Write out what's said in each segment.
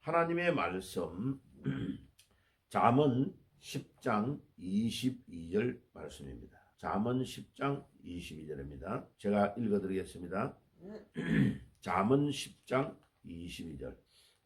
하나님의 말씀 잠언 10장 22절 말씀입니다. 잠언 10장 22절입니다. 제가 읽어드리겠습니다. 잠언 10장 22절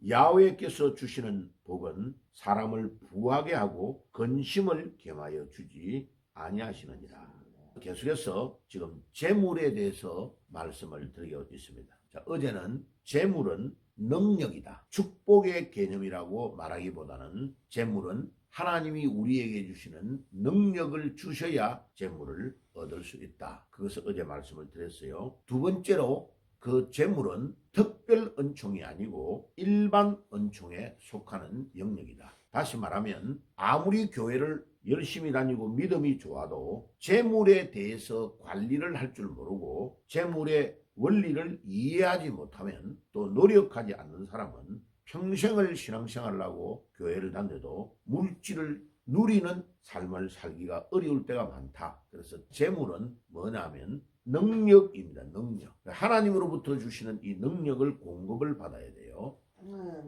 야훼께서 주시는 복은 사람을 부하게 하고 근심을 겸하여 주지 아니하시느니라. 계속해서 지금 재물에 대해서 말씀을 드리고 있습니다. 자, 어제는 재물은 능력이다, 축복의 개념이라고 말하기보다는 재물은 하나님이 우리에게 주시는 능력을 주셔야 재물을 얻을 수 있다. 그것을 어제 말씀을 드렸어요. 두 번째로 그 재물은 특별 은총이 아니고 일반 은총에 속하는 영역이다. 다시 말하면 아무리 교회를 열심히 다니고 믿음이 좋아도 재물에 대해서 관리를 할 줄 모르고 재물의 원리를 이해하지 못하면 또 노력하지 않는 사람은 평생을 신앙생활을 하고 교회를 다녀도 물질을 누리는 삶을 살기가 어려울 때가 많다. 그래서 재물은 뭐냐면 능력입니다. 능력. 하나님으로부터 주시는 이 능력을 공급을 받아야 돼요.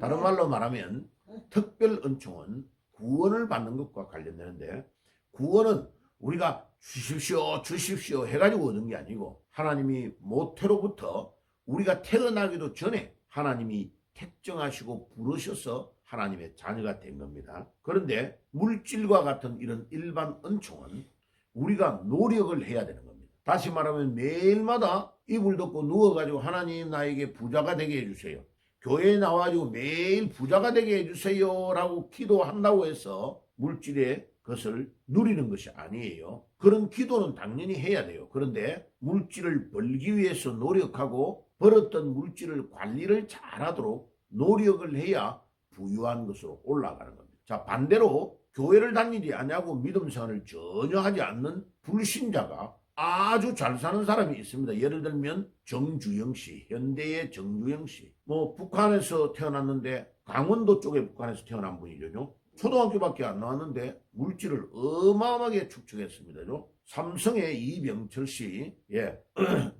다른 말로 말하면 특별 은총은 구원을 받는 것과 관련되는데, 구원은 우리가 주십시오 해가지고 얻은 게 아니고 하나님이 모태로부터 우리가 태어나기도 전에 하나님이 택정하시고 부르셔서 하나님의 자녀가 된 겁니다. 그런데 물질과 같은 이런 일반 은총은 우리가 노력을 해야 되는 겁니다. 다시 말하면 매일마다 이불 덮고 누워가지고 하나님 나에게 부자가 되게 해주세요, 교회에 나와가지고 매일 부자가 되게 해주세요 라고 기도한다고 해서 물질의 것을 누리는 것이 아니에요. 그런 기도는 당연히 해야 돼요. 그런데 물질을 벌기 위해서 노력하고 벌었던 물질을 관리를 잘하도록 노력을 해야 부유한 것으로 올라가는 겁니다. 자, 반대로 교회를 다니지 않냐고 믿음 생활을 전혀 하지 않는 불신자가 아주 잘 사는 사람이 있습니다. 예를 들면 정주영 씨, 현대의 정주영 씨. 북한에서 태어났는데 강원도 쪽에 북한에서 태어난 분이죠. 초등학교밖에 안 나왔는데 물질을 어마어마하게 축적했습니다. 삼성의 이병철 씨,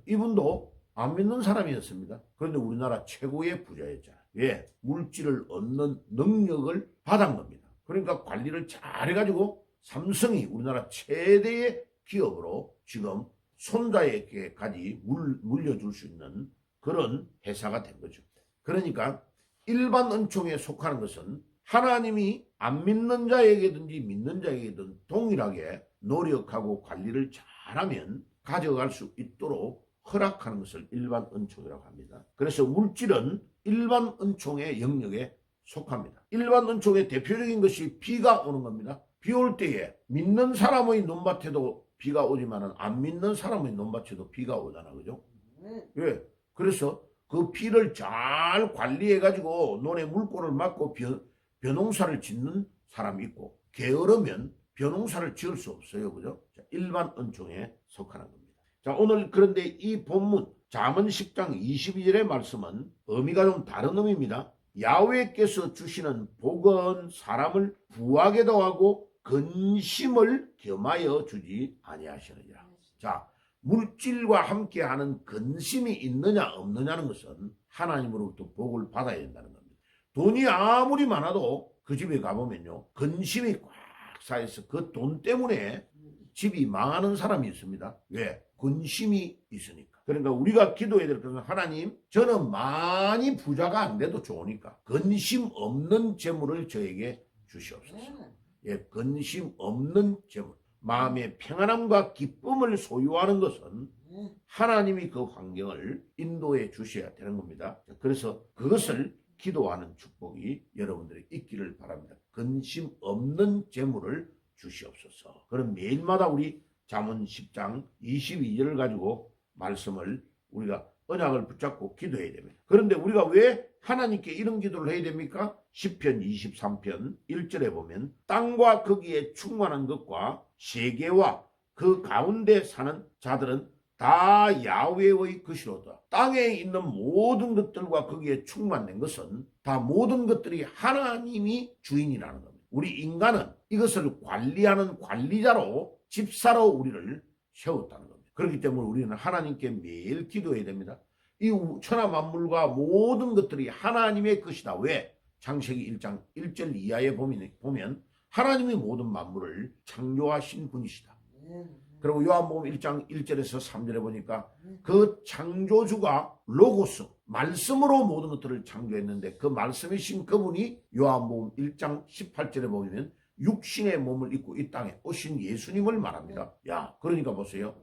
이분도 안 믿는 사람이었습니다. 그런데 우리나라 최고의 부자였잖아요. 왜? 물질을 얻는 능력을 받은 겁니다. 그러니까 관리를 잘해가지고 삼성이 우리나라 최대의 기업으로 지금 손자에게까지 물려줄 수 있는 그런 회사가 된 거죠. 그러니까 일반 은총에 속하는 것은 하나님이 안 믿는 자에게든지 믿는 자에게든 동일하게 노력하고 관리를 잘하면 가져갈 수 있도록 허락하는 것을 일반 은총이라고 합니다. 그래서 물질은 일반 은총의 영역에 속합니다. 일반 은총의 대표적인 것이 비가 오는 겁니다. 비 올 때에 믿는 사람의 논밭에도 비가 오지만 안 믿는 사람의 논밭에도 비가 오잖아, 그죠? 왜? 그래서 그 비를 잘 관리해가지고 논에 물꼬를 막고 벼농사를 짓는 사람이 있고, 게으르면 벼농사를 지을 수 없어요, 그죠? 자, 일반 은총에 속하는 겁니다. 자, 오늘 그런데 이 본문 잠언 10장 22절의 말씀은 의미가 좀 다른 의미입니다. 야훼께서 주시는 복은 사람을 부하게도 하고 근심을 겸하여 주지 아니하시느니라. 자, 물질과 함께하는 근심이 있느냐 없느냐는 것은 하나님으로부터 복을 받아야 된다는 겁니다. 돈이 아무리 많아도 그 집에 가보면요, 근심이 꽉 쌓여서 그 돈 때문에 집이 망하는 사람이 있습니다. 왜? 근심이 있으니까. 그러니까 우리가 기도해야 될 것은, 하나님, 저는 많이 부자가 안 돼도 좋으니까 근심 없는 재물을 저에게 주시옵소서. 근심 없는 재물, 마음의 평안함과 기쁨을 소유하는 것은 하나님이 그 환경을 인도해 주셔야 되는 겁니다. 그래서 그것을 기도하는 축복이 여러분들이 있기를 바랍니다. 근심 없는 재물을 주시옵소서. 그럼 매일마다 우리 잠언 10장 22절을 가지고 말씀을 우리가 언약을 붙잡고 기도해야 됩니다. 그런데 우리가 왜 하나님께 이런 기도를 해야 됩니까? 시편 23편 1절에 보면 땅과 거기에 충만한 것과 세계와 그 가운데 사는 자들은 다 야훼의 것이로다. 땅에 있는 모든 것들과 거기에 충만된 것은 다 모든 것들이 하나님이 주인이라는 겁니다. 우리 인간은 이것을 관리하는 관리자로, 집사로 우리를 세웠다는 겁니다. 그렇기 때문에 우리는 하나님께 매일 기도해야 됩니다. 이 천하 만물과 모든 것들이 하나님의 것이다. 왜? 창세기 1장 1절 이하에 보면 하나님이 모든 만물을 창조하신 분이시다. 그리고 요한복음 1장 1절에서 3절에 보니까 그 창조주가 로고스, 말씀으로 모든 것들을 창조했는데 그 말씀이신 그분이 요한복음 1장 18절에 보면 육신의 몸을 입고 이 땅에 오신 예수님을 말합니다. 야, 그러니까 보세요.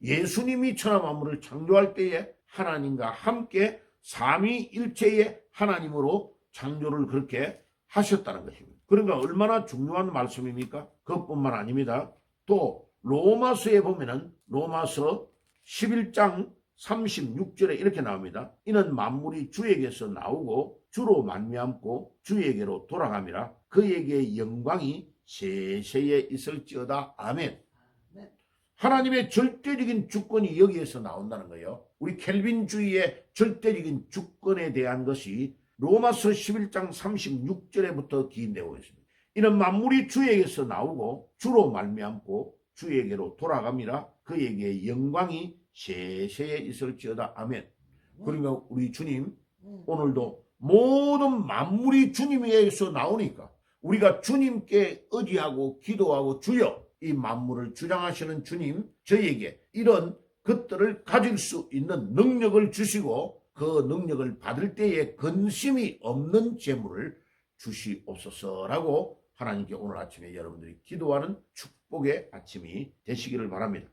예수님이 천하 만물을 창조할 때에 하나님과 함께 삼위일체의 하나님으로 창조를 그렇게 하셨다는 것입니다. 그러니까 얼마나 중요한 말씀입니까? 그것뿐만 아닙니다. 또 로마서에 보면은 로마서 11장 36절에 이렇게 나옵니다. 이는 만물이 주에게서 나오고 주로 만미암고 주에게로 돌아감이라 그에게 영광이 세세에 있을지어다. 아멘. 하나님의 절대적인 주권이 여기에서 나온다는 거예요. 우리 켈빈주의의 절대적인 주권에 대한 것이 로마서 11장 36절에부터 기인되고 있습니다. 이는 만물이 주에게서 나오고 주로 말미암고 주에게로 돌아갑니다. 그에게 영광이 세세에 있을지어다. 아멘. 그러니까 우리 주님 오늘도 모든 만물이 주님에게서 나오니까 우리가 주님께 의지하고 기도하고 주여 이 만물을 주장하시는 주님 저희에게 이런 것들을 가질 수 있는 능력을 주시고 그 능력을 받을 때에 근심이 없는 재물을 주시옵소서라고 하나님께 오늘 아침에 여러분들이 기도하는 축복의 아침이 되시기를 바랍니다.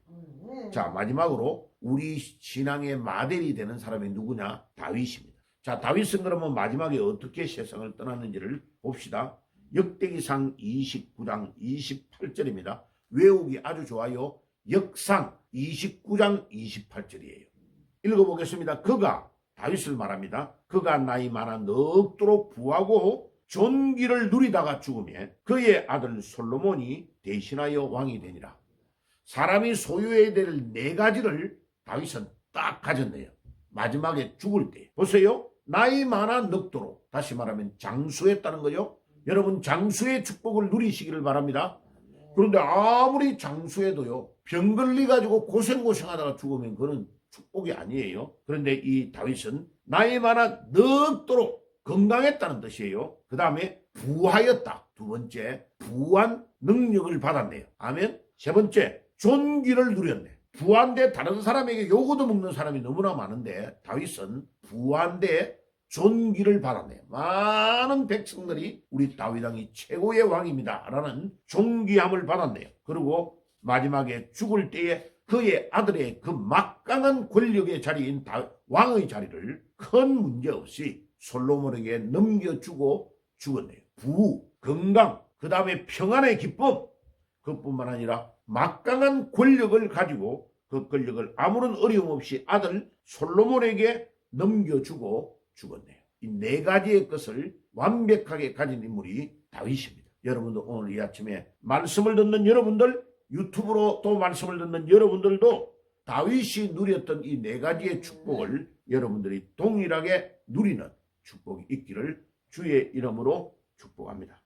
자, 마지막으로 우리 신앙의 모델이 되는 사람이 누구냐? 다윗입니다. 자, 다윗은 그러면 마지막에 어떻게 세상을 떠났는지를 봅시다. 역대기상 29장 28절입니다. 외우기 아주 좋아요. 역상 29장 28절이에요. 읽어보겠습니다. 그가 다윗을 말합니다. 그가 나이 많아 늙도록 부하고 존귀를 누리다가 죽으며 그의 아들 솔로몬이 대신하여 왕이 되니라. 사람이 소유해야 될 네 가지를 다윗은 딱 가졌네요. 마지막에 죽을 때. 보세요. 나이 많아 늙도록. 다시 말하면 장수했다는 거죠. 여러분 장수의 축복을 누리시기를 바랍니다. 그런데 아무리 장수해도요. 병 걸려가지고 고생하다가 죽으면 그건 축복이 아니에요. 그런데 이 다윗은 나이 많아 늙도록 건강했다는 뜻이에요. 그 다음에 부하였다. 두 번째, 부한 능력을 받았네요. 아멘. 세 번째, 존귀를 누렸네. 부한데 다른 사람에게 요거도 먹는 사람이 너무나 많은데 다윗은 부한데 존귀를 받았네요. 많은 백성들이 우리 다윗 왕이 최고의 왕입니다 라는 존귀함을 받았네요. 그리고 마지막에 죽을 때에 그의 아들의 그 막강한 권력의 자리인 왕의 자리를 큰 문제 없이 솔로몬에게 넘겨주고 죽었네요. 부, 건강, 그 다음에 평안의 기쁨, 그뿐만 아니라 막강한 권력을 가지고 그 권력을 아무런 어려움 없이 아들 솔로몬에게 넘겨주고 죽었네요. 이 네 가지의 것을 완벽하게 가진 인물이 다윗입니다. 여러분도 오늘 이 아침에 말씀을 듣는 여러분들, 유튜브로 또 말씀을 듣는 여러분들도 다윗이 누렸던 이 네 가지의 축복을 여러분들이 동일하게 누리는 축복이 있기를 주의 이름으로 축복합니다.